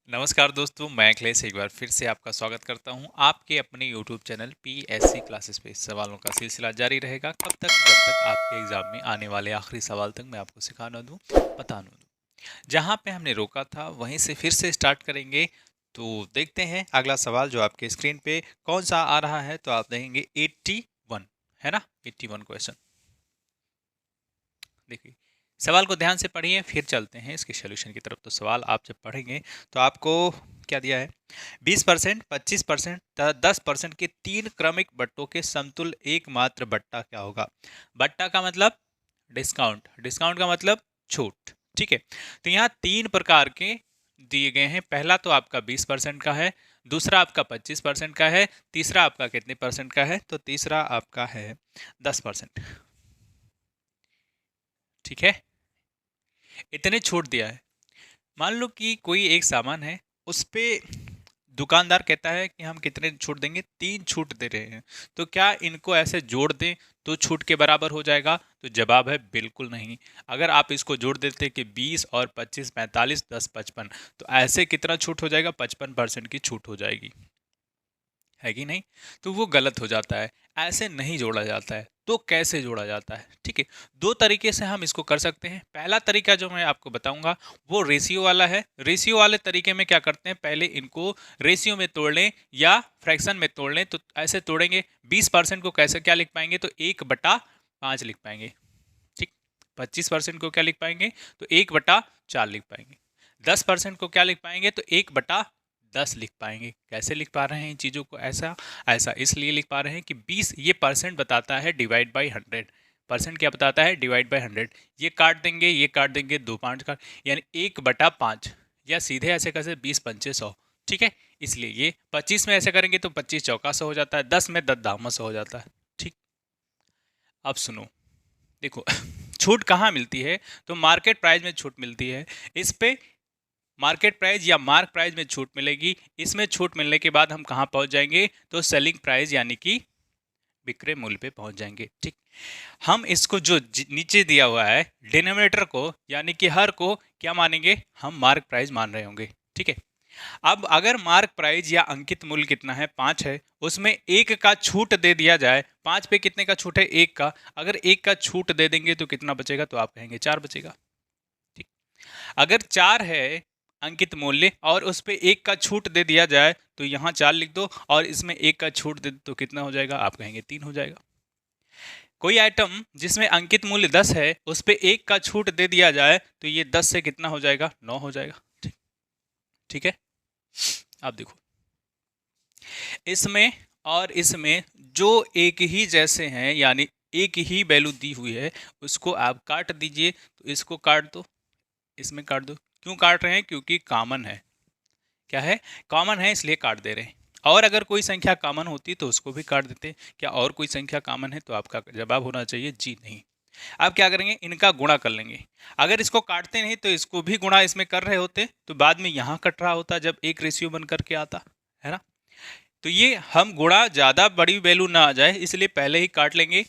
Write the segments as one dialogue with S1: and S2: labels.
S1: नमस्कार दोस्तों, मैं अखिलेश एक बार फिर से आपका स्वागत करता हूं आपके अपने YouTube चैनल पीएससी क्लासेस पे। सवालों का सिलसिला जारी रहेगा कब तक, जब तक आपके एग्जाम में आने वाले आखिरी सवाल तक मैं आपको सिखा ना दूं, बता ना दूं। जहां पे हमने रोका था वहीं से फिर से स्टार्ट करेंगे। तो देखते हैं अगला सवाल जो आपके स्क्रीन पे कौन सा आ रहा है। तो आप देखेंगे 81 है ना, 81 क्वेश्चन। देखिए, सवाल को ध्यान से पढ़िए, फिर चलते हैं इसके सॉल्यूशन की तरफ। तो सवाल आप जब पढ़ेंगे तो आपको क्या दिया है, 20%, 25%, 10% के तीन क्रमिक बट्टों के समतुल्य एकमात्र बट्टा क्या होगा। बट्टा का मतलब डिस्काउंट, डिस्काउंट का मतलब छूट। ठीक है, तो यहाँ तीन प्रकार के दिए गए हैं। पहला तो आपका 20% का है, दूसरा आपका 25% का है, तीसरा आपका कितने परसेंट का है, तो तीसरा आपका है 10%। ठीक है, इतने छूट दिया है। मान लो कि कोई एक सामान है, उस पे दुकानदार कहता है कि हम कितने छूट देंगे, 3 छूट दे रहे हैं। तो क्या इनको ऐसे जोड़ दें तो छूट के बराबर हो जाएगा? तो जवाब है बिल्कुल नहीं। अगर आप इसको जोड़ देते कि 20 और 25 45 10 55, तो ऐसे कितना छूट हो जाएगा, 55% की छूट हो जाएगी, है कि नहीं? तो वो गलत हो जाता है, ऐसे नहीं जोड़ा जाता है। तो कैसे जोड़ा जाता है? ठीक है, दो तरीके से हम इसको कर सकते हैं। पहला तरीका जो मैं आपको बताऊंगा वो रेशियो वाला है। रेशियो वाले तरीके में क्या करते हैं, पहले इनको रेशियो में तोड़ लें या फ्रैक्शन में तोड़ लें। तो ऐसे तोड़ेंगे, 20% को कैसे क्या लिख पाएंगे, तो 1/5 लिख पाएंगे। ठीक, 25% को क्या लिख पाएंगे, तो 1/4 लिख पाएंगे। 10% को क्या लिख पाएंगे, तो 1/10 लिख पाएंगे। कैसे लिख पा रहे हैं इन चीज़ों को, ऐसा ऐसा इसलिए लिख पा रहे हैं कि 20 ये परसेंट बताता है डिवाइड बाई 100। परसेंट क्या बताता है, डिवाइड बाई 100। ये काट देंगे, ये काट देंगे, 2 5 काट, यानी 1/5, या सीधे ऐसे कैसे, 20 5 100। ठीक है, इसलिए ये 25 में ऐसे करेंगे तो 25 चौका 100 हो जाता है, 10 में 10 दामा 100 हो जाता है। ठीक, अब सुनो, देखो छूट कहाँ मिलती है, तो मार्केट प्राइस में छूट मिलती है। इस पे मार्केट प्राइस या मार्क प्राइस में छूट मिलेगी। इसमें छूट मिलने के बाद हम कहाँ पहुंच जाएंगे, तो सेलिंग प्राइस यानी कि विक्रय मूल्य पे पहुंच जाएंगे। ठीक, हम इसको जो नीचे दिया हुआ है डिनोमिनेटर को, यानी कि हर को क्या मानेंगे, हम मार्क प्राइस मान रहे होंगे। ठीक है, अब अगर मार्क प्राइस या अंकित मूल्य कितना है, 5 है, उसमें 1 का छूट दे दिया जाए। 5 पे कितने का छूट है, 1 का। अगर 1 का छूट दे देंगे तो कितना बचेगा, तो आप कहेंगे 4 बचेगा। ठीक, अगर 4 है अंकित मूल्य और उस पे 1 का छूट दे दिया जाए तो यहाँ 4 लिख दो, और इसमें 1 का छूट दे तो कितना हो जाएगा, आप कहेंगे 3 हो जाएगा। कोई आइटम जिसमें अंकित मूल्य 10 है, उस पे 1 का छूट दे दिया जाए तो ये 10 से कितना हो जाएगा, 9 हो जाएगा। ठीक, ठीक है, अब देखो, इसमें और इसमें जो एक ही जैसे हैं, यानी एक ही वैल्यू दी हुई है, उसको आप काट दीजिए। तो इसको काट दो, इसमें काट दो। क्यों काट रहे हैं, क्योंकि कॉमन है। क्या है, कॉमन है, इसलिए काट दे रहे हैं। और अगर कोई संख्या कॉमन होती तो उसको भी काट देते। क्या और कोई संख्या कॉमन है, तो आपका जवाब होना चाहिए जी नहीं। अब क्या करेंगे, इनका गुणा कर लेंगे। अगर इसको काटते नहीं तो इसको भी गुणा इसमें कर रहे होते, तो बाद में यहाँ कट रहा होता जब एक रेशियो बन करके आता है ना। तो ये हम गुणा, ज़्यादा बड़ी वैल्यू ना आ जाए इसलिए पहले ही काट लेंगे।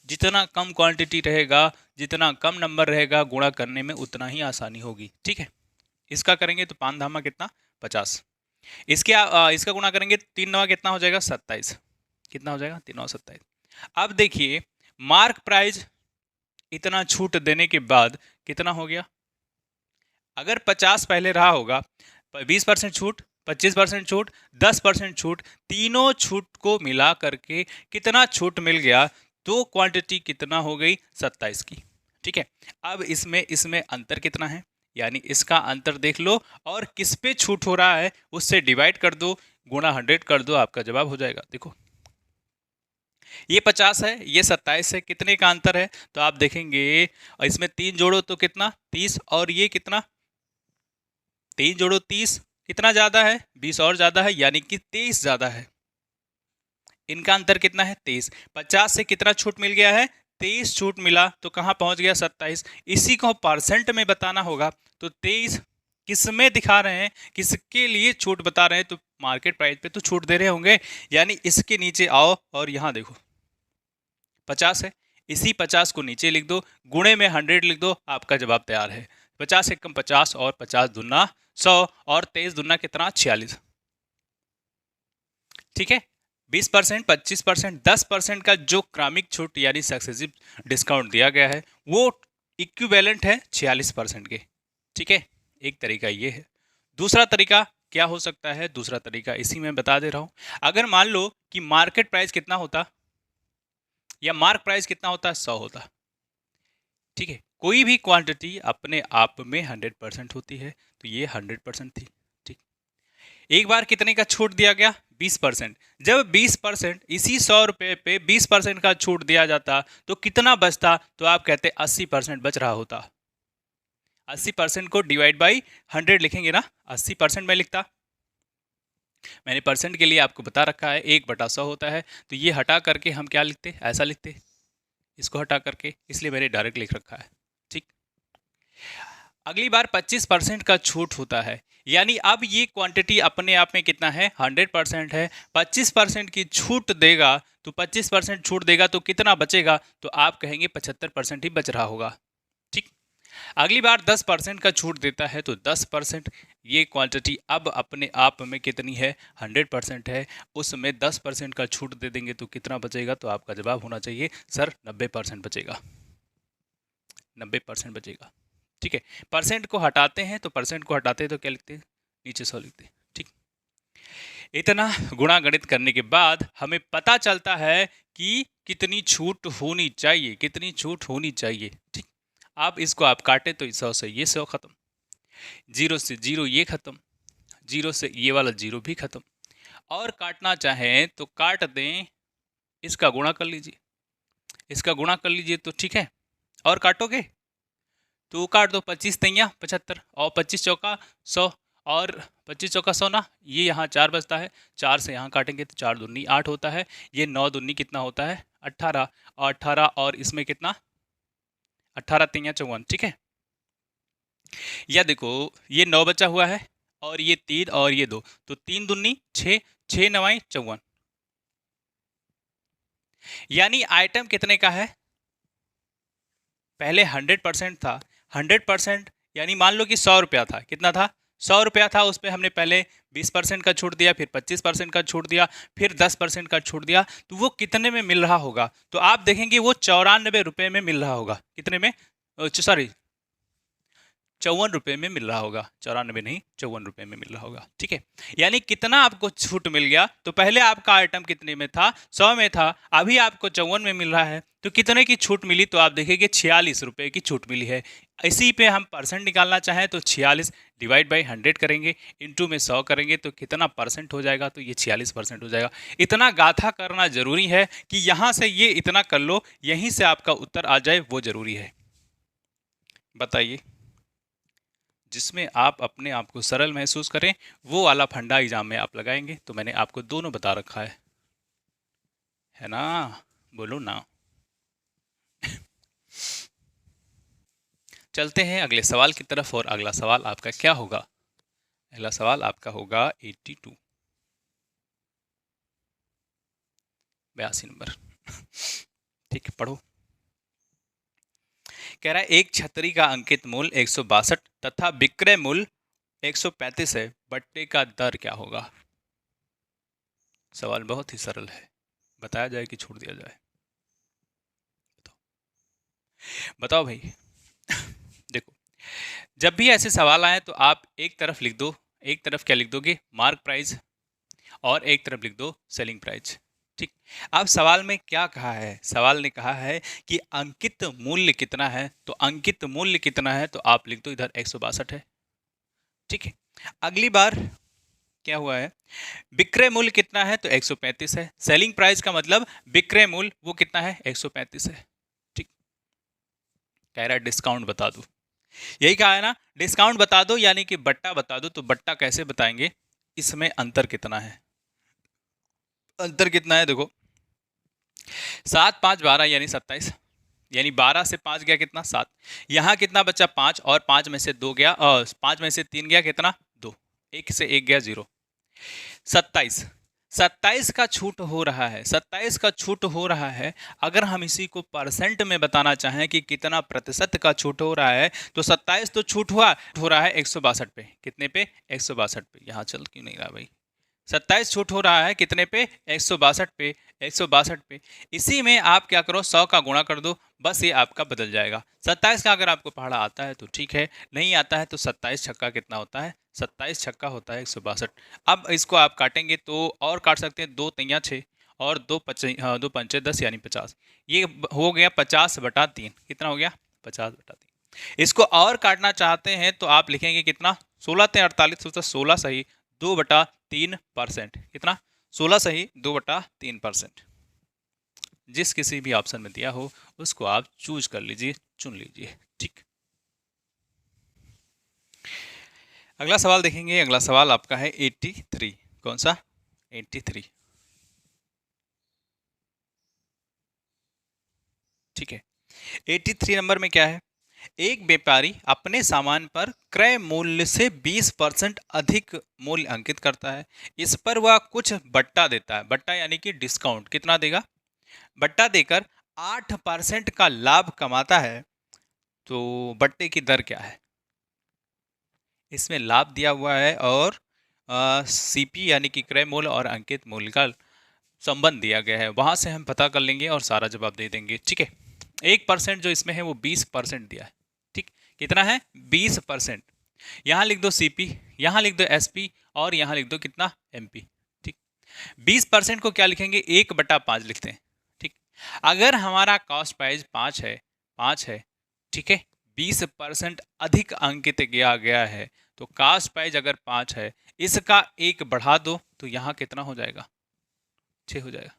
S1: जितना कम क्वांटिटी रहेगा, जितना कम नंबर रहेगा, गुणा करने में उतना ही आसानी होगी। ठीक है, इसका करेंगे तो 5 धामा कितना, 50। इसके इसका गुणा करेंगे, 3 नवा कितना हो जाएगा, 27। कितना हो जाएगा, 3 और 27। अब देखिए, मार्क प्राइस इतना छूट देने के बाद कितना हो गया। अगर 50 पहले रहा होगा, 20% छूट, 25% छूट, 10% छूट, तीनों छूट को मिला करके कितना छूट मिल गया, तो क्वांटिटी कितना हो गई, 27 की। ठीक है, अब इसमें इसमें अंतर कितना है, यानी इसका अंतर देख लो और किस पे छूट हो रहा है उससे डिवाइड कर दो, गुणा 100 कर दो, आपका जवाब हो जाएगा। देखो, ये 50 है, ये 27 है, कितने का अंतर है, तो आप देखेंगे और इसमें 3 जोड़ो तो कितना, 30, और ये कितना, 3 जोड़ो 30, कितना ज्यादा है, 20 और ज्यादा है, यानी कि 23 ज्यादा है। इनका अंतर कितना है, 23। 50 से कितना छूट मिल गया है, 23 छूट मिला, तो कहाँ पहुंच गया, 27। इसी को परसेंट में बताना होगा, तो 23 किस में दिखा रहे हैं, किसके लिए छूट बता रहे हैं, तो मार्केट प्राइस पे तो छूट दे रहे होंगे। यानी इसके नीचे आओ और यहाँ देखो 50 है, इसी 50 को नीचे लिख दो, गुणे में 100 लिख दो, आपका जवाब तैयार है। 50 एकम 50 और 50 दूना 100 और 23 दूना कितना 46। ठीक है, 20%, 25%, 10% का जो क्रमिक छूट यानी सक्सेसिव डिस्काउंट दिया गया है वो इक्विवेलेंट है 46% के। ठीक है, एक तरीका ये है। दूसरा तरीका क्या हो सकता है? दूसरा तरीका इसी में बता दे रहा हूं। अगर मान लो कि मार्केट प्राइस कितना होता या मार्क प्राइस कितना होता, 100 होता। ठीक है, कोई भी क्वांटिटी अपने आप में 100% होती है, तो ये 100% थी। ठीक, एक बार कितने का छूट दिया गया? 20%। जब 20% इसी 100 रुपए पे 20% का छूट दिया जाता तो कितना बचता? तो आप कहते 80% बच रहा होता। 80% को डिवाइड बाई 100 लिखेंगे ना, 80% में लिखता। मैंने परसेंट के लिए आपको बता रखा है 1/100 होता है, तो ये हटा करके हम क्या लिखते? ऐसा लिखते, इसको हटा करके, इसलिए मैंने डायरेक्ट लिख रखा है। ठीक, अगली बार 25% का छूट होता है, यानी अब ये क्वांटिटी अपने आप में कितना है? 100% है। 25% की छूट देगा तो 25% छूट देगा तो कितना बचेगा? तो आप कहेंगे 75% ही बच रहा होगा। ठीक, अगली बार 10% का छूट देता है तो 10%, ये क्वांटिटी अब अपने आप में कितनी है? 100% है। उसमें 10% का छूट दे देंगे तो कितना बचेगा? तो आपका जवाब होना चाहिए सर 90% बचेगा। 90% बचेगा। ठीक है, परसेंट को हटाते हैं तो परसेंट को हटाते हैं तो क्या लिखते हैं? नीचे 100 लिखते हैं। ठीक, इतना गुणा गणित करने के बाद हमें पता चलता है कि कितनी छूट होनी चाहिए, कितनी छूट होनी चाहिए। ठीक, आप इसको आप काटें तो 100 से ये 100 खत्म, 0 से 0 ये खत्म, 0 से ये वाला 0 भी खत्म, और काटना चाहें तो काट दें, इसका गुणा कर लीजिए, इसका गुणा कर लीजिए तो ठीक है। और काटोगे तो काट दो, 25 तैया 75 और 25 चौका 100 और 25 चौका 100 ना, ये यहाँ 4 बचता है, 4 से यहाँ काटेंगे तो 4 दूनी 8 होता है, ये 9 दूनी कितना होता है? 18, और 18 और इसमें कितना? 18 तैया 54। ठीक है, या देखो ये 9 बचा हुआ है और ये 3 और ये 2, तो 3 दूनी 6, 6 9 54, यानी आइटम कितने का है? पहले 100% था, 100% यानी मान लो कि 100 रुपया था। कितना था? 100 रुपया था, उस पर हमने पहले 20% का छूट दिया, फिर 25% का छूट दिया, फिर 10% का छूट दिया, तो वो कितने में मिल रहा होगा? तो आप देखेंगे वो 94 रुपये में मिल रहा होगा। कितने में? सॉरी, 54 रुपये में मिल रहा होगा, 94 नहीं 54 रुपये में मिल रहा होगा। ठीक है, यानी कितना आपको छूट मिल गया? तो पहले आपका आइटम कितने में था? 100 में था, अभी आपको 54 में मिल रहा है, तो कितने की छूट मिली? तो आप देखेंगे 46 रुपये की छूट मिली है। इसी पे हम परसेंट निकालना चाहें तो 46 डिवाइड बाई 100 करेंगे, इंटू में 100 करेंगे तो कितना परसेंट हो जाएगा? तो ये 46% हो जाएगा। इतना गाथा करना जरूरी है कि यहाँ से ये इतना कर लो, यहीं से आपका उत्तर आ जाए, वो जरूरी है। बताइए, जिसमें आप अपने आप को सरल महसूस करें, वो वाला फंडा एग्जाम में आप लगाएंगे। तो मैंने आपको दोनों बता रखा है ना? बोलो ना। चलते हैं अगले सवाल की तरफ, और अगला सवाल आपका क्या होगा? अगला सवाल आपका होगा 82, 82 नंबर। ठीक है, पढ़ो। कह रहा है एक छतरी का अंकित मूल्य 162 तथा विक्रय मूल्य 135 है, बट्टे का दर क्या होगा? सवाल बहुत ही सरल है, बताया जाए कि छोड़ दिया जाए? बताओ भाई। देखो, जब भी ऐसे सवाल आए तो आप एक तरफ लिख दो, एक तरफ क्या लिख दोगे? मार्क प्राइस, और एक तरफ लिख दो सेलिंग प्राइस। ठीक, अब सवाल में क्या कहा है? सवाल ने कहा है कि अंकित मूल्य कितना है, तो अंकित मूल्य कितना है तो आप लिख दो इधर 162 है। ठीक है, अगली बार क्या हुआ है? विक्रय मूल्य कितना है? तो 135 है। सेलिंग प्राइस का मतलब विक्रय मूल्य वो कितना है? 135 है। ठीक, कह रहा है डिस्काउंट बता दो, यही कहा है ना, डिस्काउंट बता दो यानी कि बट्टा बता दो। तो बट्टा कैसे बताएंगे? इसमें अंतर कितना है? अंतर कितना है? देखो, 7 5 12 यानी 27, यानी 12 से 5 गया कितना? 7। यहाँ कितना बचा? 5, और 5 में से 2 गया, और 5 में से 3 गया कितना? 2, 1 से 1 गया 0, 27। 27 का छूट हो रहा है, 27 का छूट हो रहा है। अगर हम इसी को परसेंट में बताना चाहें कि कितना प्रतिशत का छूट हो रहा है, तो 27 तो छूट हुआ हो रहा है 162 पे। कितने पे? 162 पे। यहाँ चल क्यों नहीं रहा भाई? 27 छूट हो रहा है कितने पे? 162 पे। 162 पे। इसी में आप क्या करो, 100 का गुणा कर दो, बस ये आपका बदल जाएगा। 27 का अगर आपको पढ़ा आता है तो ठीक है, नहीं आता है तो 27 छक्का कितना होता है? 27 छक्का होता है 162। अब इसको आप काटेंगे तो और काट सकते हैं, 2 तिया 6 और 2 पचे, हाँ 2 पंचे 10 यानी 50। ये हो गया 50/3। कितना हो गया? 50/3। इसको और काटना चाहते हैं तो आप लिखेंगे कितना? 16 ते 48, 16 सही 2/3%। कितना? 16 सही 2/3%। जिस किसी भी ऑप्शन में दिया हो उसको आप चूज कर लीजिए, चुन लीजिए। ठीक, अगला सवाल देखेंगे। अगला सवाल आपका है 83। कौन सा? 83। ठीक है, 83 नंबर में क्या है? एक व्यापारी अपने सामान पर क्रय मूल्य से 20% अधिक मूल्य अंकित करता है। इस पर वह कुछ बट्टा देता है। बट्टा यानी कि डिस्काउंट। कितना देगा? बट्टा देकर 8% का लाभ कमाता है। तो बट्टे की दर क्या है? इसमें लाभ दिया हुआ है और सीपी यानी कि क्रय मूल्य और अंकित मूल्य का संबंध दिया गया है, वहां से हम पता कर लेंगे और सारा जवाब दे देंगे। ठीक है, 1% जो इसमें है वो 20% दिया है। ठीक, कितना है? 20%। यहाँ लिख दो सीपी, यहाँ लिख दो एसपी और यहाँ लिख दो कितना? एमपी। ठीक, 20% को क्या लिखेंगे? 1/5 लिखते हैं। ठीक, अगर हमारा कॉस्ट प्राइस 5 है, ठीक है, 20% अधिक अंकित किया गया है, तो कॉस्ट प्राइस अगर 5 है, इसका 1 बढ़ा दो तो यहाँ कितना हो जाएगा? 6 हो जाएगा।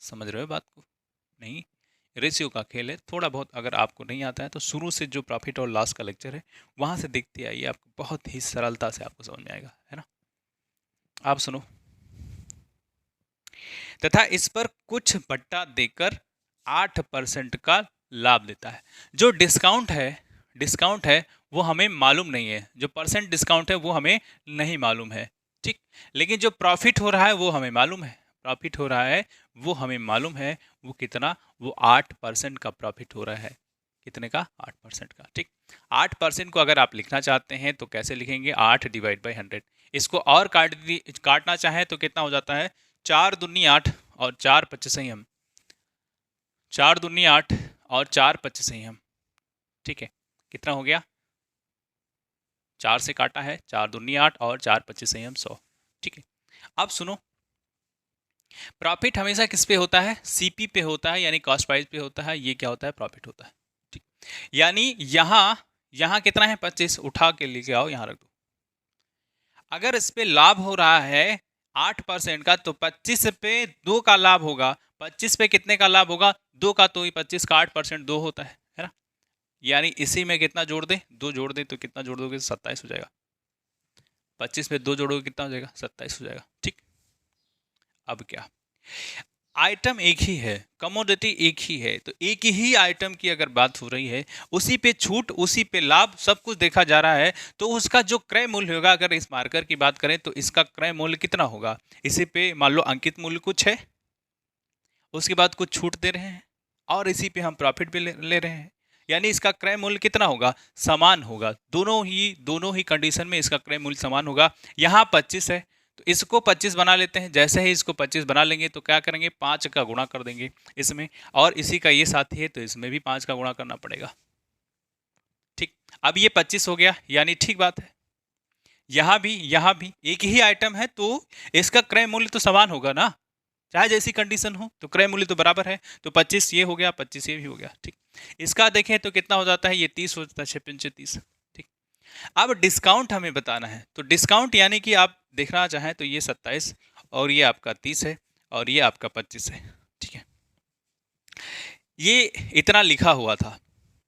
S1: समझ रहे हो बात को? नहीं, रेशियो का खेल है। थोड़ा बहुत अगर आपको नहीं आता है तो शुरू से जो प्रॉफिट और लॉस का लेक्चर है वहां से देखते आइए, आपको बहुत ही सरलता से आपको समझ में आएगा, है ना? आप सुनो। तथा इस पर कुछ बट्टा देकर 8% का लाभ देता है। जो डिस्काउंट है वो हमें मालूम नहीं है। जो परसेंट डिस्काउंट है वो हमें नहीं मालूम है। ठीक, लेकिन जो प्रॉफिट हो रहा है वो हमें मालूम है। प्रॉफिट हो रहा है वो हमें मालूम है। वो कितना? वो 8% का प्रॉफिट हो रहा है। कितने का? 8% का। ठीक, 8% को अगर आप लिखना चाहते हैं तो कैसे लिखेंगे? 8/100। इसको और काटना चाहें तो कितना हो जाता है? 4 दूनी 8 और 4 25 ही हम 4 दूनी 8 और 4 25 ही हम। ठीक है, कितना हो गया? 4 से काटा है, 4 दूनी 8 और 4 25 ही हम 100। ठीक है, अब सुनो, प्रॉफिट हमेशा किस पे होता है? सीपी पे होता है, यानी कॉस्ट प्राइस पे होता है। ये क्या होता है? प्रॉफिट होता है। ठीक, यानी यहाँ यहाँ कितना है? 25। उठा के लेके आओ, यहाँ रख दो। अगर इस पे लाभ हो रहा है 8% का, तो 25 पे 2 का लाभ होगा। 25 पे कितने का लाभ होगा? 2 का। तो 25 का 8% 2 होता है ना? यानी इसी में कितना जोड़ दे? 2 जोड़ दे तो कितना जोड़ दोगे? 27 हो जाएगा। 25 पे 2 जोड़ोगे कितना हो जाएगा? 27 हो जाएगा। ठीक, अब क्या? आइटम एक ही है, कमोडिटी एक ही है, तो एक ही आइटम की अगर बात हो रही है, उसी पे छूट, उसी पे लाभ, सब कुछ देखा जा रहा है, तो उसका जो क्रय मूल्य होगा, अगर इस मार्कर की बात करें तो इसका क्रय मूल्य कितना होगा? इसी पे मान लो अंकित मूल्य कुछ है, उसके बाद कुछ छूट दे रहे हैं और इसी पे हम प्रॉफिट भी ले रहे हैं, यानी इसका क्रय मूल्य कितना होगा? समान होगा। दोनों ही कंडीशन में इसका क्रय मूल्य समान होगा। यहाँ 25 है तो इसको 25 बना लेते हैं। जैसे ही इसको 25 बना लेंगे तो क्या करेंगे? 5 का गुणा कर देंगे इसमें, और इसी का ये साथी है तो इसमें भी 5 का गुणा करना पड़ेगा। ठीक, अब ये 25 हो गया, यानी ठीक बात है। यहाँ भी एक ही आइटम है तो इसका क्रय मूल्य तो समान होगा ना, चाहे जैसी कंडीशन हो, तो क्रय मूल्य तो बराबर है। तो 25 ये हो गया, 25 ये भी हो गया। ठीक, इसका देखें तो कितना हो जाता है? ये 30 हो जाता है, 6 पंचे 30। ठीक, अब डिस्काउंट हमें बताना है, तो डिस्काउंट यानी कि आप देखना चाहें तो ये 27 और ये आपका 30 है और ये आपका 25 है। ठीक है, ये इतना लिखा हुआ था,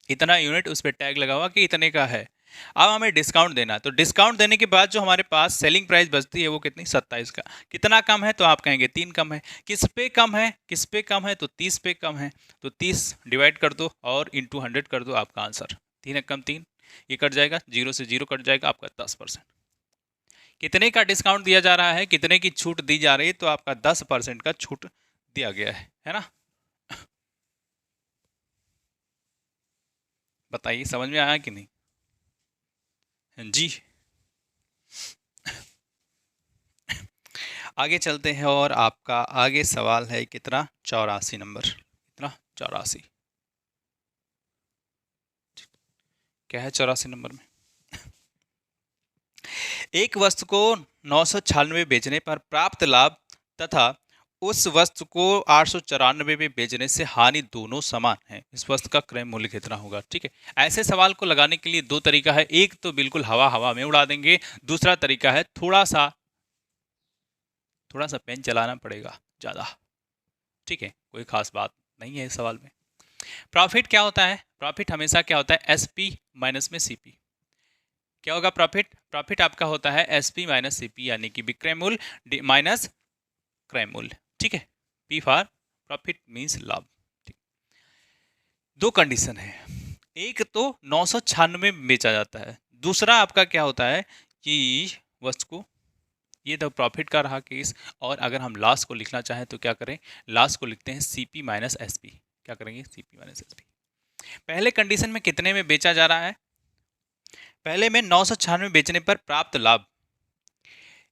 S1: इतना यूनिट उस पर टैग लगा हुआ कि इतने का है। अब हमें डिस्काउंट देना है, तो डिस्काउंट देने के बाद जो हमारे पास सेलिंग प्राइस बचती है वो कितनी? 27 का। कितना कम है? तो आप कहेंगे 3 कम है। किस पे कम है? किस पे कम है? तो 30 पे कम है। तो 30 डिवाइड कर दो और इंटू 100 कर दो, आपका आंसर 3 कम 3, ये कट जाएगा, 0 से 0 कट जाएगा, आपका 10%। कितने का डिस्काउंट दिया जा रहा है, कितने की छूट दी जा रही है, तो आपका 10% का छूट दिया गया है ना। बताइए समझ में आया कि नहीं। जी आगे चलते हैं और आपका आगे सवाल है कितना, 84 नंबर, कितना 84, क्या है 84 नंबर में। एक वस्तु को 996 बेचने पर प्राप्त लाभ तथा उस वस्तु को 894 में बेचने से हानि दोनों समान है, इस वस्तु का क्रय मूल्य कितना होगा। ठीक है, ऐसे सवाल को लगाने के लिए दो तरीका है, एक तो बिल्कुल हवा हवा में उड़ा देंगे, दूसरा तरीका है थोड़ा सा पेन चलाना पड़ेगा ज़्यादा। ठीक है, कोई खास बात नहीं है इस सवाल में। प्रॉफिट क्या होता है, प्रॉफिट हमेशा क्या होता है, एसपी माइनस में सीपी। क्या होगा प्रॉफिट, प्रॉफिट आपका होता है एसपी माइनस सीपी, यानी कि विक्रय मूल्य माइनस क्रय मूल्य। ठीक है, पी फॉर प्रॉफिट मीन्स लाभ। ठीक, दो कंडीशन है, एक तो 996 में बेचा जाता है, दूसरा आपका क्या होता है कि वस्तु को, ये तो प्रॉफिट का रहा केस, और अगर हम लॉस को लिखना चाहें तो क्या करें, लॉस को लिखते हैं सीपी माइनस एसपी। क्या करेंगे, सीपी माइनस एसपी। पहले कंडीशन में कितने में बेचा जा रहा है, पहले में 996 बेचने पर प्राप्त लाभ,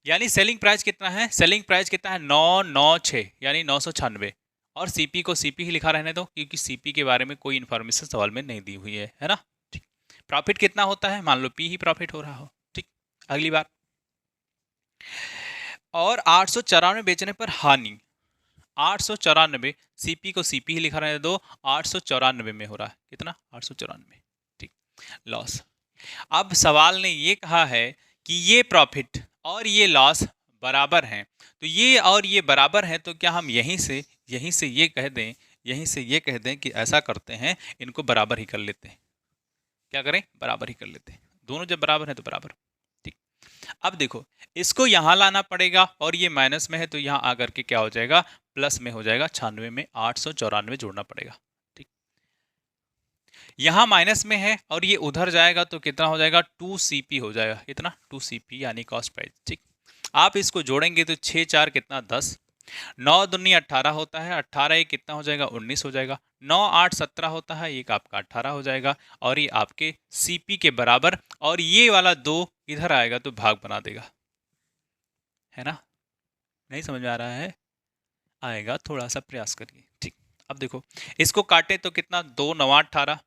S1: यानी सेलिंग प्राइस कितना है, सेलिंग प्राइस कितना है 996 यानी 996, और सीपी को सीपी ही लिखा रहने दो क्योंकि सीपी के बारे में कोई इन्फॉर्मेशन सवाल में नहीं दी हुई है ना। ठीक, प्रॉफिट कितना होता है, मान लो पी ही प्रॉफिट हो रहा हो। ठीक, अगली बार, और 894 बेचने पर हानि, 894, सीपी को सीपी ही लिखा रहने दो, 894 में हो रहा है, कितना 894। ठीक, लॉस। अब सवाल ने ये कहा है कि ये प्रॉफिट और ये लॉस बराबर हैं, तो ये और ये बराबर हैं, तो क्या हम यहीं से ये कह दें, यहीं से ये कह दें कि ऐसा करते हैं, इनको बराबर ही कर लेते हैं। क्या करें, बराबर ही कर लेते हैं, दोनों जब बराबर हैं तो बराबर। ठीक, अब देखो इसको यहाँ लाना पड़ेगा, और ये माइनस में है तो यहाँ आकर के क्या हो जाएगा, प्लस में हो जाएगा, 96 में 894 जोड़ना पड़ेगा। ठीक, यहाँ माइनस में है और ये उधर जाएगा तो कितना हो जाएगा, 2CP हो जाएगा, कितना 2CP यानी कॉस्ट प्राइस। ठीक, आप इसको जोड़ेंगे तो 6 4 कितना 10, 9 दूनी 18 होता है, 18 ये कितना हो जाएगा 19 हो जाएगा, 9 8 17 होता है, एक आपका 18 हो जाएगा, और ये आपके CP के बराबर, और ये वाला 2 इधर आएगा तो भाग बना देगा, है ना। नहीं समझ में आ रहा है, आएगा, थोड़ा सा प्रयास करिए। ठीक, अब देखो इसको काटे तो कितना 2 9 18,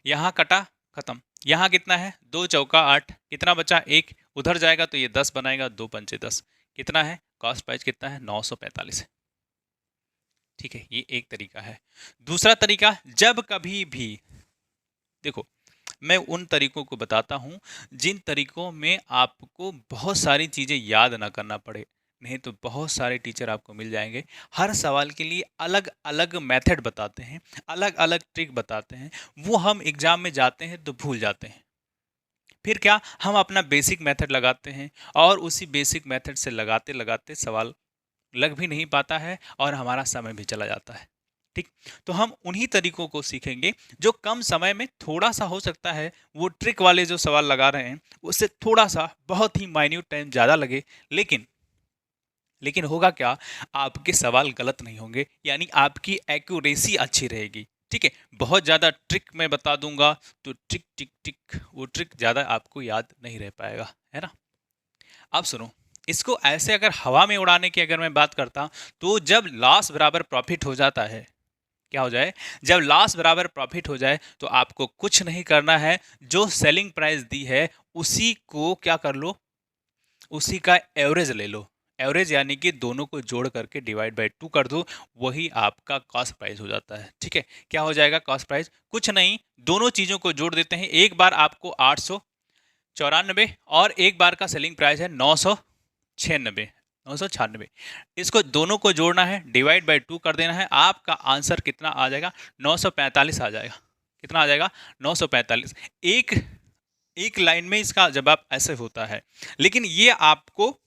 S1: यहाँ कटा खत्म, यहाँ कितना है 2 चौका 8, कितना बचा 1, उधर जाएगा तो ये 10 बनाएगा, 2 पंचे 10, कितना है कॉस्ट प्राइस कितना है 945 है। ठीक है, ये एक तरीका है। दूसरा तरीका, जब कभी भी देखो, मैं उन तरीकों को बताता हूं जिन तरीकों में आपको बहुत सारी चीजें याद ना करना पड़े, नहीं तो बहुत सारे टीचर आपको मिल जाएंगे, हर सवाल के लिए अलग अलग मेथड बताते हैं, अलग अलग ट्रिक बताते हैं, वो हम एग्जाम में जाते हैं तो भूल जाते हैं। फिर क्या, हम अपना बेसिक मेथड लगाते हैं, और उसी बेसिक मेथड से लगाते लगाते सवाल लग भी नहीं पाता है और हमारा समय भी चला जाता है। ठीक, तो हम उन्हीं तरीकों को सीखेंगे जो कम समय में थोड़ा सा हो सकता है, वो ट्रिक वाले जो सवाल लगा रहे हैं उससे थोड़ा सा बहुत ही माइन्यूट टाइम ज़्यादा लगे, लेकिन होगा क्या, आपके सवाल गलत नहीं होंगे, यानी आपकी एक्यूरेसी अच्छी रहेगी। ठीक है, बहुत ज़्यादा ट्रिक मैं बता दूंगा तो ट्रिक टिक टिक वो ट्रिक ज़्यादा आपको याद नहीं रह पाएगा, है ना। अब सुनो, इसको ऐसे अगर हवा में उड़ाने की अगर मैं बात करता तो जब लॉस बराबर प्रॉफिट हो जाता है, क्या हो जाए, जब लॉस बराबर प्रॉफिट हो जाए तो आपको कुछ नहीं करना है, जो सेलिंग प्राइस दी है उसी को क्या कर लो, उसी का एवरेज ले लो, एवरेज यानी कि दोनों को जोड़ करके डिवाइड बाय 2 कर दो, वही आपका कॉस्ट प्राइस हो जाता है। ठीक है, क्या हो जाएगा कॉस्ट प्राइस, कुछ नहीं, दोनों चीज़ों को जोड़ देते हैं, एक बार आपको 894 और एक बार का सेलिंग प्राइस है 996, इसको दोनों को जोड़ना है, डिवाइड बाय 2 कर देना है, आपका आंसर कितना आ जाएगा 945 आ जाएगा, कितना आ जाएगा 945। एक लाइन में इसका जवाब ऐसे होता है, लेकिन ये आपको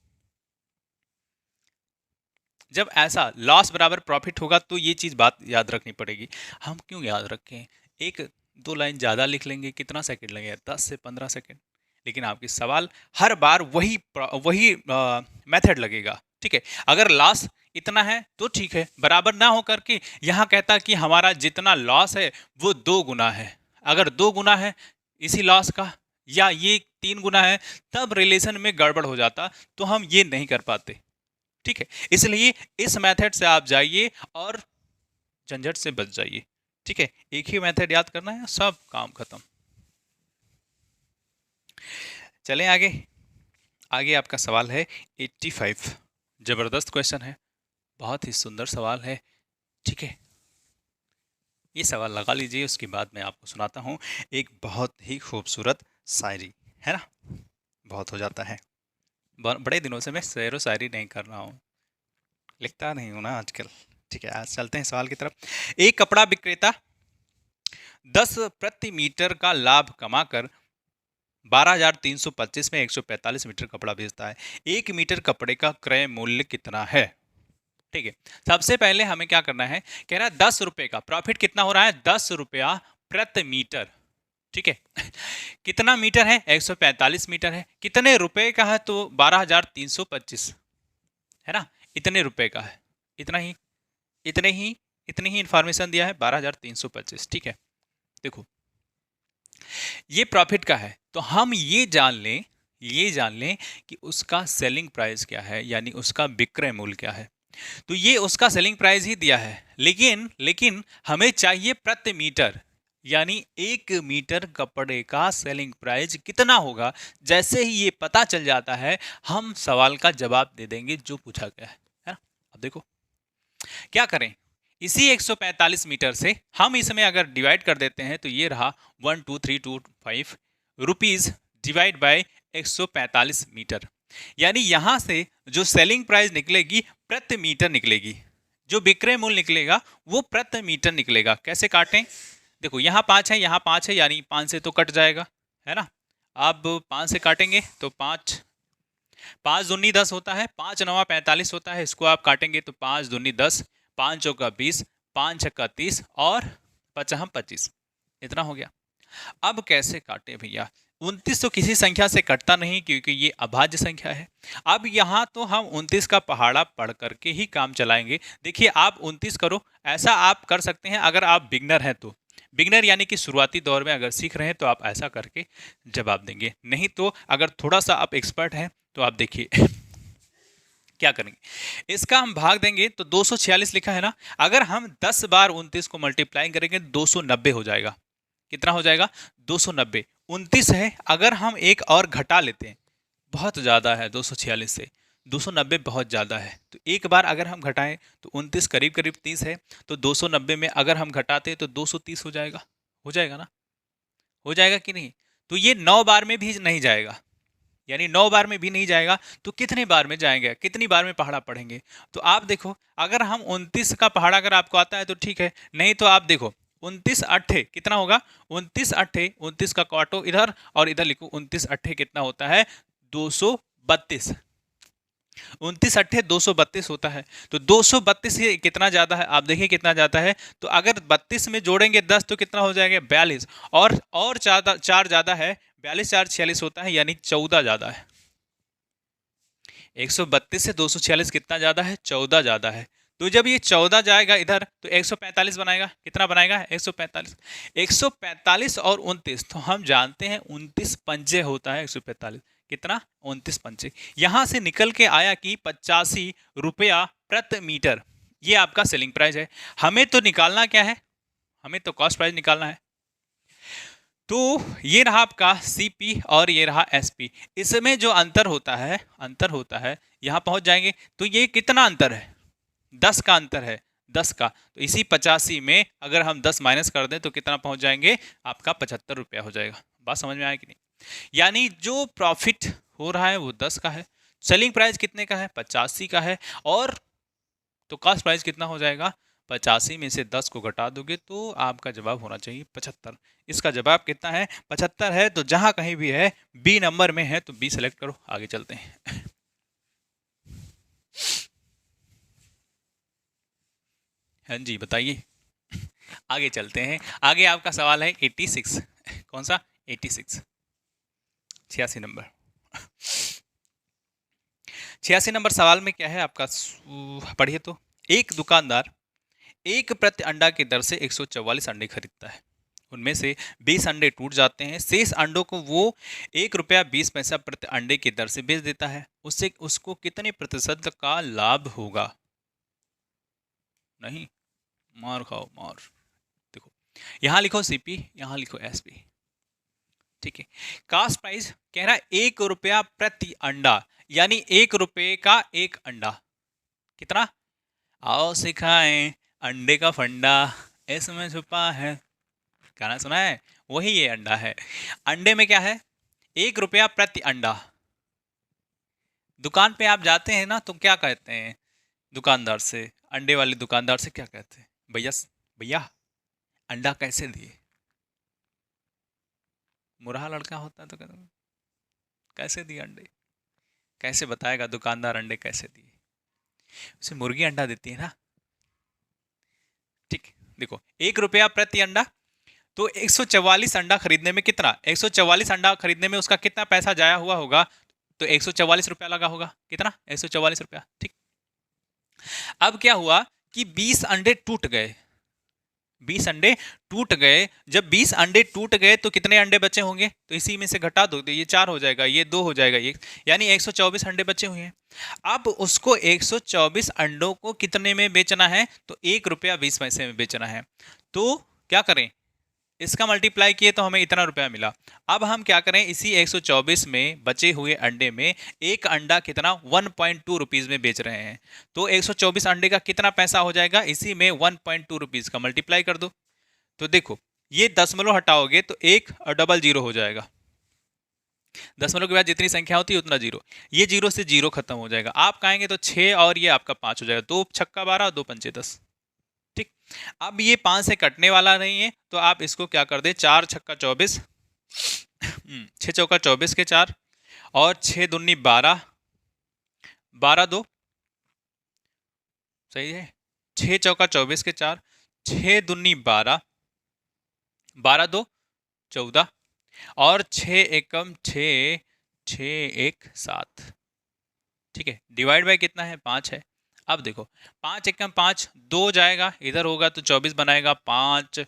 S1: जब ऐसा लॉस बराबर प्रॉफिट होगा तो ये चीज़ बात याद रखनी पड़ेगी। हम क्यों याद रखें, एक दो लाइन ज़्यादा लिख लेंगे, कितना सेकंड लगेगा 10 से 15 सेकंड, लेकिन आपकी सवाल हर बार वही वही मेथड लगेगा, ठीक है। अगर लॉस इतना है तो ठीक है, बराबर ना हो करके यहाँ कहता कि हमारा जितना लॉस है वो 2 गुना है। अगर 2 गुना है इसी लॉस का, या ये 3 गुना है, तब रिलेशन में गड़बड़ हो जाता, तो हम ये नहीं कर पाते, ठीक है। इसलिए इस मेथड से आप जाइए और झंझट से बच जाइए, ठीक है। एक ही मेथड याद करना है, सब काम खत्म। चलें आगे। आगे आपका सवाल है 85। जबरदस्त क्वेश्चन है, बहुत ही सुंदर सवाल है, ठीक है। ये सवाल लगा लीजिए, उसके बाद मैं आपको सुनाता हूँ एक बहुत ही खूबसूरत शायरी, है ना। बहुत हो जाता है, बड़े दिनों से मैं शेर व शायरी नहीं कर रहा हूँ, लिखता नहीं हूँ ना आजकल, ठीक है। आज चलते हैं सवाल की तरफ। एक कपड़ा विक्रेता 10 प्रति मीटर का लाभ कमाकर 12,325 में 145 मीटर कपड़ा बेचता है। 1 मीटर कपड़े का क्रय मूल्य कितना है, ठीक है। सबसे पहले हमें क्या करना है, कह रहा है 10 रुपए का प्रॉफिट कितना हो रहा है, 10 रुपया प्रति मीटर, ठीक है। कितना मीटर है, 145 मीटर है। कितने रुपए का है, तो 12,325, है ना। इतने रुपए का है, इतना ही, इतने ही, इतनी ही इंफॉर्मेशन दिया है, 12,325, ठीक है। देखो ये प्रॉफिट का है, तो हम ये जान लें कि उसका सेलिंग प्राइस क्या है, यानी उसका विक्रय मूल्य क्या है। तो ये उसका सेलिंग प्राइस ही दिया है, लेकिन हमें चाहिए प्रति मीटर, यानी 1 मीटर कपड़े का सेलिंग प्राइस कितना होगा। जैसे ही ये पता चल जाता है, हम सवाल का जवाब दे देंगे जो पूछा गया है ना। अब देखो क्या करें, इसी 145 मीटर से हम इसमें अगर डिवाइड कर देते हैं, तो ये रहा 12325 रुपीज डिवाइड बाय 145 मीटर, यानी यहां से जो सेलिंग प्राइस निकलेगी प्रति मीटर निकलेगी, जो विक्रय मूल्य निकलेगा वो प्रति मीटर निकलेगा। कैसे काटें, देखो यहाँ 5 है, यहाँ 5 है, यानी 5 से तो कट जाएगा, है ना। अब 5 से काटेंगे तो 5 5 दूनी 10 होता है, 5 नवा 45 होता है, इसको आप काटेंगे तो 5 दूनी 10, 5 चौका 20, 5 छक्का 30 और 5 25, इतना हो गया। अब कैसे काटे भैया, 29 तो किसी संख्या से कटता नहीं क्योंकि ये अभाज्य संख्या है। अब यहाँ तो हम 29 का पहाड़ा पढ़ करके ही काम चलाएंगे। देखिए आप 29 करो, ऐसा आप कर सकते हैं अगर आप बिगनर हैं तो, बिगनर यानी कि शुरुआती दौर में अगर सीख रहे हैं तो आप ऐसा करके जवाब देंगे। नहीं तो अगर थोड़ा सा आप एक्सपर्ट हैं तो आप देखिए क्या करेंगे, इसका हम भाग देंगे तो 246 लिखा है ना, अगर हम 10 बार 29 को मल्टीप्लाई करेंगे 290 हो जाएगा। कितना हो जाएगा, 290। 29 है, अगर हम एक और घटा लेते हैं, बहुत ज़्यादा है 246 से, 290 बहुत ज़्यादा है, तो एक बार अगर हम घटाएं तो 29 करीब करीब 30 है, तो 290 में अगर हम घटाते हैं तो 230 हो जाएगा ना, हो जाएगा कि नहीं। तो ये 9 बार में भी नहीं जाएगा, यानी 9 बार में भी नहीं जाएगा, तो कितने बार में जाएंगे, कितनी बार में पहाड़ा पढ़ेंगे। तो आप देखो अगर हम 29 का पहाड़ा अगर आपको आता है तो ठीक है, नहीं तो आप देखो 29 अट्ठे कितना होगा, 29 अट्ठे 29 का काटो इधर और इधर लिखो, 29 अट्ठे कितना होता है, 232। 29 अट्ठे 232 होता है, तो 232 से कितना ज्यादा है, आप देखिए कितना ज्यादा है। तो अगर 32 में जोड़ेंगे 10 तो कितना हो जाएगा, 42, और चार ज्यादा है, 42 4 46 होता है, यानी 14 ज्यादा है। 132 से 246 कितना ज्यादा है, 14 ज्यादा है। तो जब ये 14 जाएगा इधर तो 145 बनाएगा, कितना बनाएगा, 145। 145 और 29, तो हम जानते हैं 29 पंजे होता है 145, कितना, 29 पंजे। यहां से निकल के आया कि 85 रुपया प्रति मीटर, ये आपका सेलिंग प्राइस है। हमें तो निकालना क्या है, हमें तो कॉस्ट प्राइस निकालना है। तो ये रहा आपका सीपी और ये रहा एसपी, इसमें जो अंतर होता है यहां पहुंच जाएंगे तो ये कितना अंतर है, 10 का अंतर है, 10 का। तो इसी 85 में अगर हम 10 माइनस कर दें तो कितना पहुंच जाएंगे, आपका 75 रुपया हो जाएगा। बात समझ में आया कि नहीं, यानी जो प्रॉफिट हो रहा है वो 10 का है, सेलिंग प्राइस कितने का है, 85 का है, और तो कॉस्ट प्राइस कितना हो जाएगा, 85 में से 10 को घटा दोगे तो आपका जवाब होना चाहिए 75। इसका जवाब कितना है, 75 है। तो जहां कहीं भी है बी नंबर में है तो बी सेलेक्ट करो, आगे चलते हैं। हाँ जी बताइए, आगे चलते हैं। आगे आपका सवाल है 86, कौन सा, 86। 86 नंबर। 86 नंबर सवाल में क्या है आपका, पढ़िए तो। एक दुकानदार एक प्रति अंडा की दर से 144 अंडे खरीदता है। उनमें से 20 अंडे टूट जाते हैं। शेष अंडों को वो ₹1.20 प्रति अंडे की दर से बेच देता है। उससे उसको कितने प्रतिशत का लाभ होगा? नहीं, मार खाओ मार। देखो, यहां लिखो सीपी, यहां लिखो एसपी। ठीक है। कास्ट प्राइस कह रहा है ₹1 प्रति अंडा, यानी ₹1 का एक अंडा। कितना? आओ सिखाएं अंडे का फंडा, इसमें छुपा है। गाना सुना है? वही ये अंडा है। अंडे में क्या है? ₹1 प्रति अंडा। दुकान पे आप जाते हैं ना, तो क्या कहते हैं दुकानदार से, अंडे वाले दुकानदार से क्या कहते हैं? भैया, भैया अंडा कैसे दिए? मुरहा लड़का होता है तो कहते हैं, कैसे दिए अंडे? कैसे बताएगा दुकानदार अंडे कैसे दिए? उसे मुर्गी अंडा देती है ना। ठीक, देखो ₹1 प्रति अंडा, तो 144 अंडा खरीदने में कितना, 144 अंडा खरीदने में उसका कितना पैसा जाया हुआ होगा? तो ₹144 लगा होगा। कितना? ₹144। ठीक। अब क्या हुआ कि 20 अंडे टूट गए। 20 अंडे टूट गए। जब 20 अंडे टूट गए तो कितने अंडे बचे होंगे? तो इसी में से घटा दो, तो ये 4 हो जाएगा, ये 2 हो जाएगा, ये यानी 124 अंडे बचे हुए हैं। अब उसको 124 अंडों को कितने में बेचना है? तो ₹1.20 में बेचना है। तो क्या करें, इसका मल्टीप्लाई किए तो हमें इतना रुपया मिला। अब हम क्या करें, इसी 124 में बचे हुए अंडे में एक अंडा कितना 1.2 रुपीज में बेच रहे हैं। तो 124 अंडे का कितना पैसा हो जाएगा? इसी में 1.2 रुपीज का मल्टीप्लाई कर दो। तो देखो, ये दशमलव हटाओगे तो एक और डबल जीरो हो जाएगा। दशमलव के बाद जितनी संख्या होती है उतना जीरो। ये जीरो से जीरो खत्म हो जाएगा। आप कहेंगे तो 6 और ये आपका 5 हो जाएगा। 2 छक्का 12, 2 पंचे 10। ठीक। अब ये 5 से कटने वाला नहीं है, तो आप इसको क्या कर दे, 4 छक्का 24, 6 चौका 24 के 4, और 6 दूनी 12, 12 2, सही है। 6 चौका 24 के 4, 6 दूनी 12, 12 2 14, और 6 एकम 6, 6 1 7। ठीक है। डिवाइड बाय कितना है? 5 है। अब देखो, 5 एकम 5, 2 जाएगा इधर होगा तो 24 बनाएगा। 5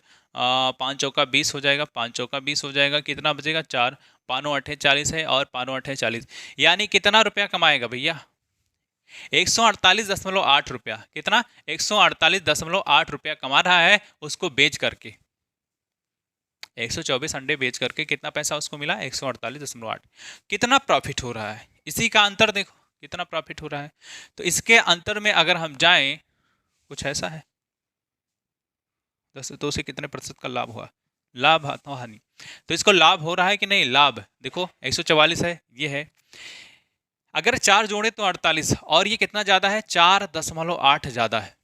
S1: 5 चौका 20 हो जाएगा, 5 चौका 20 हो जाएगा। कितना बचेगा? 4, 5 8 40 है, और 5 8 40, यानी कितना रुपया कमाएगा भैया? 148.8 रुपया। कितना? 148.8 रुपया कमा रहा है उसको बेच करके। 124 अंडे बेच करके कितना पैसा उसको मिला? 148.8। कितना प्रॉफिट हो रहा है? इसी का अंतर देखो कितना प्रॉफिट हो रहा है। तो इसके अंतर में अगर हम जाएं, कुछ ऐसा है, तो उसे कितने प्रतिशत का लाभ हुआ? लाभ तो हानि। तो इसको लाभ हो रहा है कि नहीं? लाभ। देखो 144 है, ये है। अगर 4 जोड़े तो 48, और ये कितना ज्यादा है? 4.8 ज्यादा है।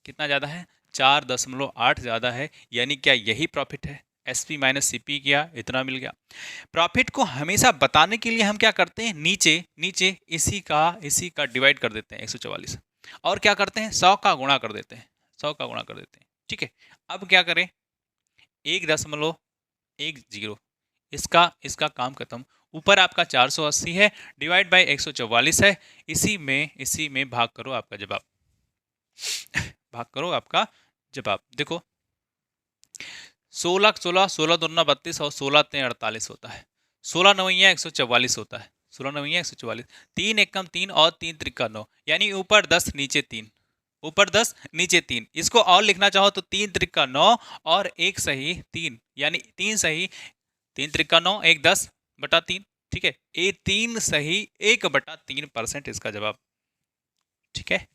S1: कितना ज्यादा है? 4.8 ज्यादा है। यानी क्या यही प्रॉफिट है? एसपी माइनस सीपी किया, इतना मिल गया। प्रॉफिट को हमेशा बताने के लिए हम क्या करते हैं, नीचे नीचे इसी का डिवाइड कर देते हैं 144, और क्या करते हैं 100 का गुणा कर देते हैं, 100 का गुणा कर देते हैं। ठीक है। अब क्या करें, 1.10, इसका इसका काम खत्म। ऊपर आपका 480 है, डिवाइड बाय 144 है। इसी में भाग करो आपका जवाब। भाग करो आपका जवाब। देखो 16 16 16 दूना 32, और 16 3 48 होता है। 16 नवैया 144 होता है। 16 नवैया 144, 3 एकम 3, और 3 त्रिका 9, यानी ऊपर 10 नीचे 3, ऊपर 10 नीचे 3। इसको और लिखना चाहो तो 3 त्रिका 9 और 1 सही 3, यानी 3 सही 3 त्रिका 9, 1 10/3। ठीक है। ये 3 सही 1/3% इसका जवाब। ठीक है।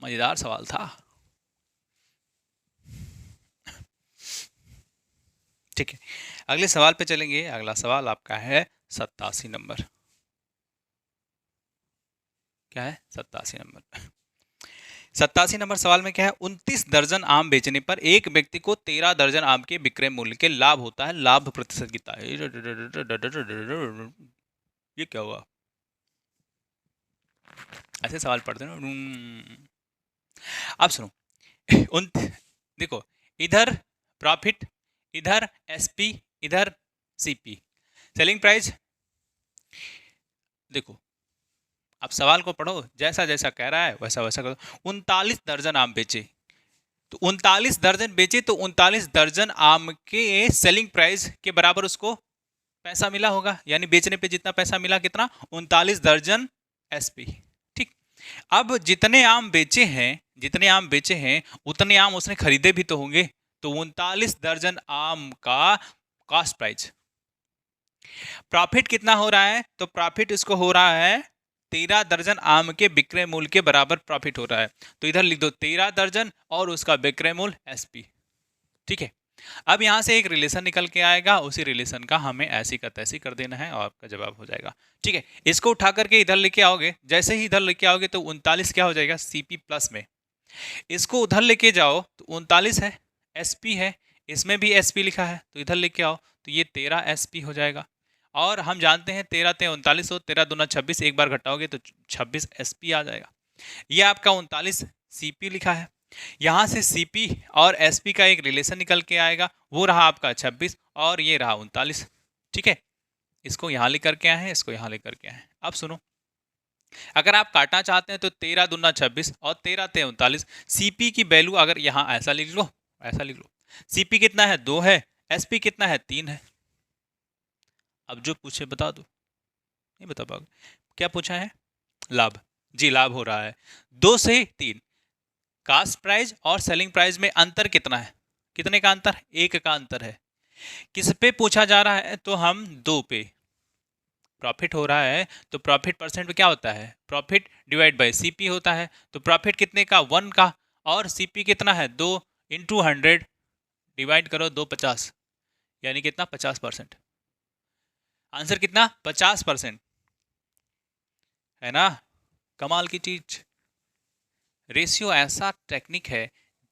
S1: मजेदार सवाल था। ठीक है, अगले सवाल पे चलेंगे। अगला सवाल आपका है 87 नंबर। क्या है? 87 नंबर। 87 नंबर सवाल में क्या है, 29 दर्जन आम बेचने पर एक व्यक्ति को 13 दर्जन आम के विक्रय मूल्य के लाभ होता है। लाभ प्रतिशत कितना है? ये क्या हुआ? ऐसे सवाल पढ़ते ना। अब सुनो, उन देखो, इधर प्रॉफिट, इधर एसपी, इधर सीपी। सेलिंग प्राइस देखो, आप सवाल को पढ़ो, जैसा जैसा कह रहा है वैसा वैसा करो। 39 दर्जन आम बेचे, तो 39 दर्जन बेचे तो 39 दर्जन आम के सेलिंग प्राइस के बराबर उसको पैसा मिला होगा, यानी बेचने पे जितना पैसा मिला कितना, 39 दर्जन एसपी। ठीक, अब जितने आम बेचे हैं, जितने आम बेचे हैं उतने आम उसने खरीदे भी तो होंगे, तो 39 दर्जन आम का कॉस्ट प्राइस। प्रॉफिट कितना हो रहा है, तो प्रॉफिट इसको हो रहा है 13 दर्जन आम के विक्रय मूल्य के बराबर प्रॉफिट हो रहा है, तो इधर लिख दो 13 दर्जन और उसका विक्रय मूल्य एसपी। ठीक है, अब यहां से एक रिलेशन निकल के आएगा, उसी रिलेशन का हमें ऐसी का तैसी कर देना है और आपका जवाब हो जाएगा। ठीक है, इसको उठा करके इधर लेके आओगे, जैसे ही इधर लेके आओगे तो 39 क्या हो जाएगा सीपी प्लस में, इसको उधर लेके जाओ तो 39 है, एसपी है, इसमें भी एसपी लिखा है, तो इधर लेके आओ तो ये 13 एसपी हो जाएगा। और हम जानते हैं 13 ते 39 हो, 13 दूना 26, एक बार घटाओगे तो 26 एसपी आ जाएगा। ये आपका 39 सीपी लिखा है, यहाँ से सीपी और एसपी का एक रिलेशन निकल के आएगा, वो रहा आपका 26 और ये रहा 39। ठीक है, इसको यहाँ लेकर के आए हैं, इसको यहाँ लेकर के आए हैं। अब सुनो, अगर आप काटना चाहते हैं तो 13 दूना 26 और 13 ते 39, सीपी की वैल्यू अगर यहाँ ऐसा लिख लो, ऐसा लिख लो, सीपी कितना है 2 है, एसपी कितना है 3 है। अब जो पूछे बता दो, नहीं बता पाओगे, क्या पूछा है, लाभ। जी लाभ हो रहा है 2 से 3, कास्ट प्राइस और सेलिंग प्राइस में अंतर कितना है, कितने का अंतर, 1 का अंतर है। किस पे पूछा जा रहा है, तो हम 2 पे। प्रॉफिट हो रहा है तो प्रॉफिट परसेंट में क्या होता है, प्रॉफिट डिवाइड बाय सीपी होता है, तो प्रॉफिट कितने का 1 का, और सीपी कितना है 2 इंटू 100 डिवाइड करो 250, यानी कितना 50%। आंसर कितना 50% है ना, कमाल की चीज। रेशियो ऐसा टेक्निक है,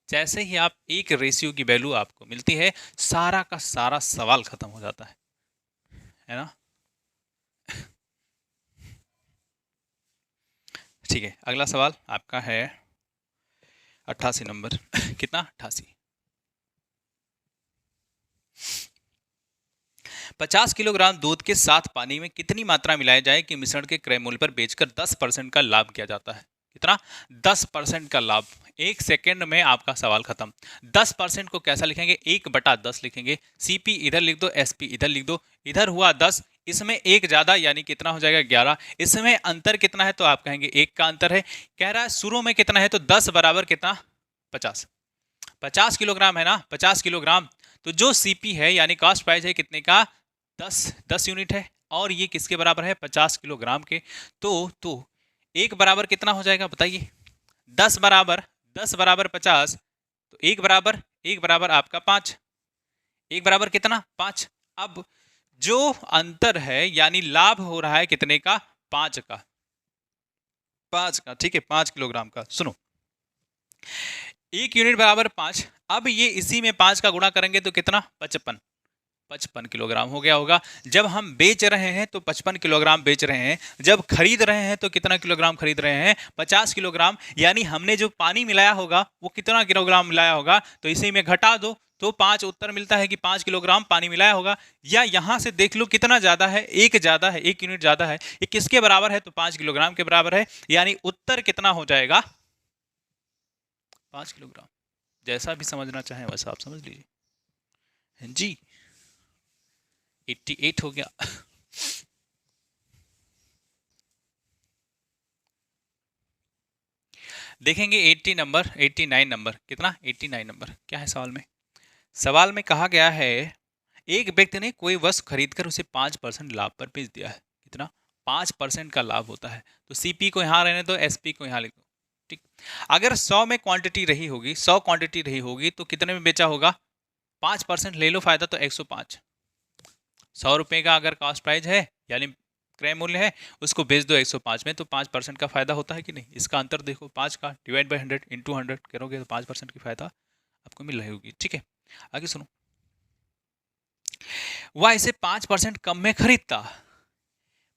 S1: जैसे ही आप एक रेशियो की वैल्यू आपको मिलती है, सारा का सारा सवाल खत्म हो जाता है ना। ठीक है, अगला सवाल आपका है 88 नंबर कितना 88। 50 किलोग्राम दूध के साथ पानी में कितनी मात्रा मिलाई जाए कि मिश्रण के क्रय मूल्य पर बेचकर 10% का लाभ किया जाता है, कितना 10% का लाभ। एक सेकंड में आपका सवाल खत्म। 10% को कैसा लिखेंगे, 1/10 लिखेंगे, सीपी इधर लिख दो, एसपी इधर लिख दो, इधर हुआ 10, इसमें एक ज्यादा यानी कितना हो जाएगा 11, इसमें अंतर कितना है तो आप कहेंगे 1 का अंतर है। कह रहा है शुरू में कितना है, तो 10 बराबर कितना 50, 50 किलोग्राम है ना, 50 किलोग्राम, तो जो सीपी है यानी कॉस्ट प्राइस है कितने का 10 यूनिट है, और ये किसके बराबर है 50 किलोग्राम के, तो एक बराबर कितना हो जाएगा बताइए, 10 बराबर 50, तो एक बराबर आपका 5, एक बराबर कितना 5। अब जो अंतर है यानी लाभ हो रहा है कितने का 5 का, 5 का, ठीक है 5 किलोग्राम का। सुनो, 1 यूनिट बराबर 5, अब ये इसी में 5 का गुणा करेंगे तो कितना 55 किलोग्राम हो गया होगा। जब हम बेच रहे हैं तो 55 किलोग्राम बेच रहे हैं, जब खरीद रहे हैं तो कितना किलोग्राम खरीद रहे हैं 50 किलोग्राम, यानी हमने जो पानी मिलाया होगा वो कितना किलोग्राम मिलाया होगा, तो इसी में घटा दो तो 5 उत्तर मिलता है कि 5 किलोग्राम पानी मिलाया होगा। या यहां से देख लो कितना ज्यादा है, एक ज्यादा है, 1 यूनिट ज्यादा है, ये किसके बराबर है तो 5 किलोग्राम के बराबर है, यानी उत्तर कितना हो जाएगा 5 किलोग्राम। जैसा भी समझना चाहें वैसा आप समझ लीजिए जी। 88 हो गया। देखेंगे 80 नंबर, 89 नंबर, कितना 89 नंबर क्या है सवाल में। सवाल में कहा गया है एक व्यक्ति ने कोई वस्तु खरीदकर उसे 5% लाभ पर बेच दिया है, कितना 5% का लाभ होता है, तो सीपी को यहाँ रहने दो, एसपी को यहाँ लिख दो। ठीक, अगर 100 में क्वांटिटी रही होगी, 100 क्वांटिटी रही होगी तो कितने में बेचा होगा, 5% ले लो फायदा तो 105। 100 रुपए का अगर कॉस्ट प्राइस है यानी क्रय मूल्य है, उसको बेच दो 105 में, तो 5% का फायदा होता है कि नहीं। इसका अंतर देखो, 5 का डिवाइड बाय 100 इंटू 100 करोगे तो 5% की फायदा आपको मिल रही होगी। ठीक है, आगे सुनो, वह इसे 5% कम में खरीदता,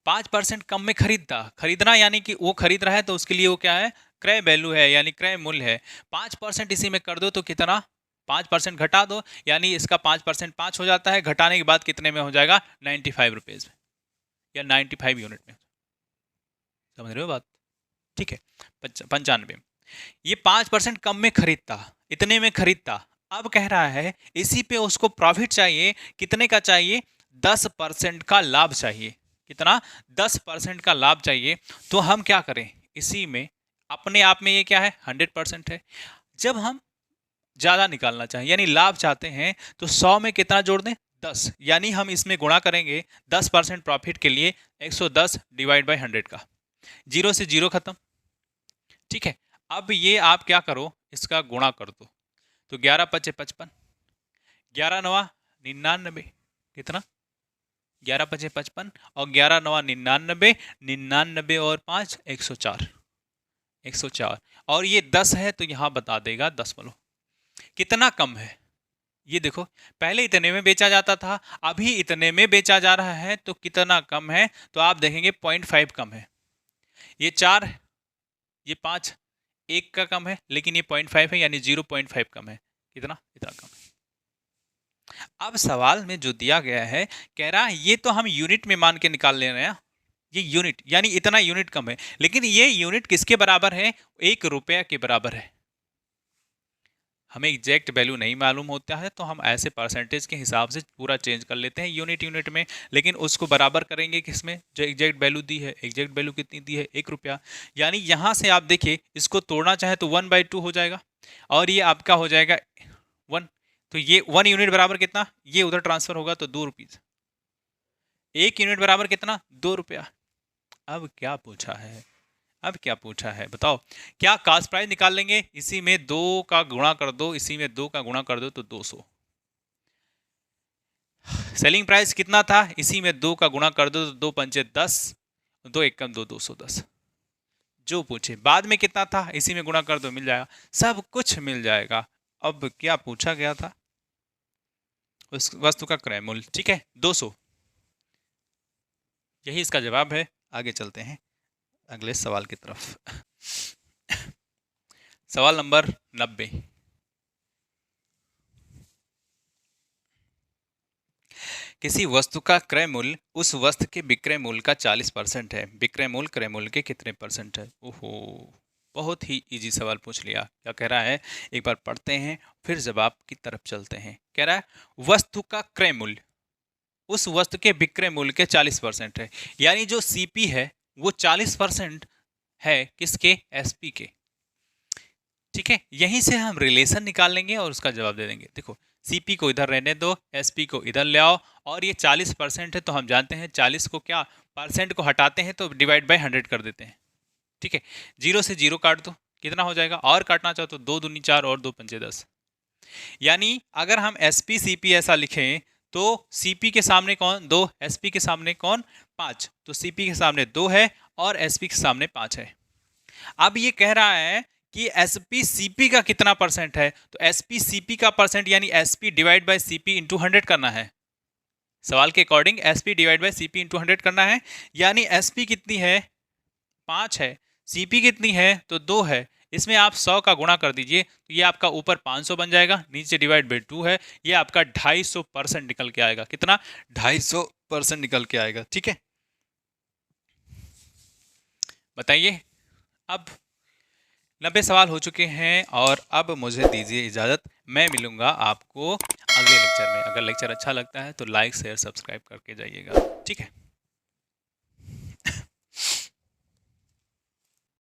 S1: 5% कम में खरीदता, खरीदना यानी कि वो खरीद रहा है तो उसके लिए वो क्या है क्रय वैल्यू है यानी क्रय मूल्य है, 5% इसी में कर दो तो कितना 5% घटा दो, यानी इसका 5% 5 हो जाता है, घटाने के बाद कितने में हो जाएगा? 95 रुपीज़ में या 95 यूनिट में। समझ रहे हो बात? ठीक है। 95 ये 5% कम में खरीदता, इतने में खरीदता, अब कह रहा है इसी पे उसको प्रॉफिट चाहिए, कितने का चाहिए? 10% का लाभ चाहिए। कितना? 10% का लाभ चाहिए। तो हम क्या करें? इसी में अपने आप में ये क्या है? 100% है। जब हम ज़्यादा निकालना चाहें यानी लाभ चाहते हैं तो 100 में कितना जोड़ दें? 10, यानी हम इसमें गुणा करेंगे 10% प्रॉफिट के लिए 110 डिवाइड बाई 100 का, जीरो से जीरो खत्म। ठीक है, अब ये आप क्या करो, इसका गुणा कर दो, तो 11 पचे 55, 11 नवा 99, कितना? 11 पचे 55 और 11 नवा 99, 99 और 5 104, 104 और ये 10 है तो यहाँ बता देगा 10 बोलो कितना कम है। ये देखो, पहले इतने में बेचा जाता था, अभी इतने में बेचा जा रहा है, तो कितना कम है? तो आप देखेंगे 0.5 कम है। ये 4, ये 5, 1 का कम है, लेकिन ये 0.5 है, यानी 0.5 कम है। कितना? इतना कम है। अब सवाल में जो दिया गया है, कह रहा है ये तो हम यूनिट में मान के निकाल ले रहे हैं, ये यूनिट यानी इतना यूनिट कम है, लेकिन ये यूनिट किसके बराबर है? 1 रुपया के बराबर है। हमें एग्जैक्ट वैल्यू नहीं मालूम होता है तो हम ऐसे परसेंटेज के हिसाब से पूरा चेंज कर लेते हैं यूनिट में, लेकिन उसको बराबर करेंगे किसमें? जो एग्जैक्ट वैल्यू दी है। एग्जैक्ट वैल्यू कितनी दी है? 1 रुपया। यानी यहाँ से आप देखिए, इसको तोड़ना चाहे तो 1/2 हो जाएगा और ये आपका हो जाएगा 1। तो ये 1 यूनिट बराबर कितना? ये उधर ट्रांसफर होगा तो 2 रुपीज़। 1 यूनिट बराबर कितना? 2 रुपया। अब क्या पूछा है? अब क्या पूछा है बताओ? क्या कास्ट प्राइस निकाल लेंगे? इसी में 2 का गुणा कर दो, इसी में 2 का गुणा कर दो तो 200। सेलिंग प्राइस कितना था? इसी में 2 का गुणा कर दो तो 2 पंचे 10, 2 एकम 2, 210। जो पूछे बाद में कितना था, इसी में गुणा कर दो, मिल जाएगा, सब कुछ मिल जाएगा। अब क्या पूछा गया था? उस वस्तु का क्रय मूल्य। ठीक है, 200, यही इसका जवाब है। आगे चलते हैं अगले सवाल की तरफ। सवाल नंबर 90। किसी वस्तु का क्रय मूल्य उस वस्तु के विक्रय मूल्य का 40% है। विक्रय मूल्य क्रय मूल्य के कितने % है? ओहो, बहुत ही इजी सवाल पूछ लिया। क्या कह रहा है? एक बार पढ़ते हैं फिर जवाब की तरफ चलते हैं। कह रहा है वस्तु का क्रय मूल्य उस वस्तु के विक्रय मूल्य के 40% है, यानी जो सीपी है वो 40% है किसके? एसपी के। ठीक है, यहीं से हम रिलेशन निकाल लेंगे और उसका जवाब दे देंगे। देखो, सीपी को इधर रहने दो, एसपी को इधर ले आओ, और ये 40% है तो हम जानते हैं 40 को क्या परसेंट को हटाते हैं तो डिवाइड बाय 100 कर देते हैं। ठीक है, 0 से 0 काट दो, कितना हो जाएगा? और काटना चाहो तो 2 दूनी 4 और 2 पंचे 10। यानी अगर हम एसपी सीपी ऐसा लिखें तो सीपी के सामने कौन? 2, एसपी के सामने कौन? 5। तो सीपी के सामने 2 है और एसपी के सामने 5 है। अब ये कह रहा है कि एसपी सीपी का कितना % है, तो एसपी सीपी का % यानी SP divide by CP into 100 करना है। सवाल के according SP divide by CP into 100 करना है, यानी एसपी कितनी है? 5 है, सीपी कितनी है? तो 2 है। इसमें आप 100 का गुणा कर दीजिए तो ये आपका ऊपर 500 बन जाएगा, नीचे डिवाइड बाय 2 है, ये आपका 250% निकल के आएगा। कितना? 250% निकल के आएगा। ठीक है, बताइए। अब 90 सवाल हो चुके हैं और अब मुझे दीजिए इजाज़त, मैं मिलूंगा आपको अगले लेक्चर में। अगर लेक्चर अच्छा लगता है तो लाइक शेयर सब्सक्राइब करके जाइएगा। ठीक है।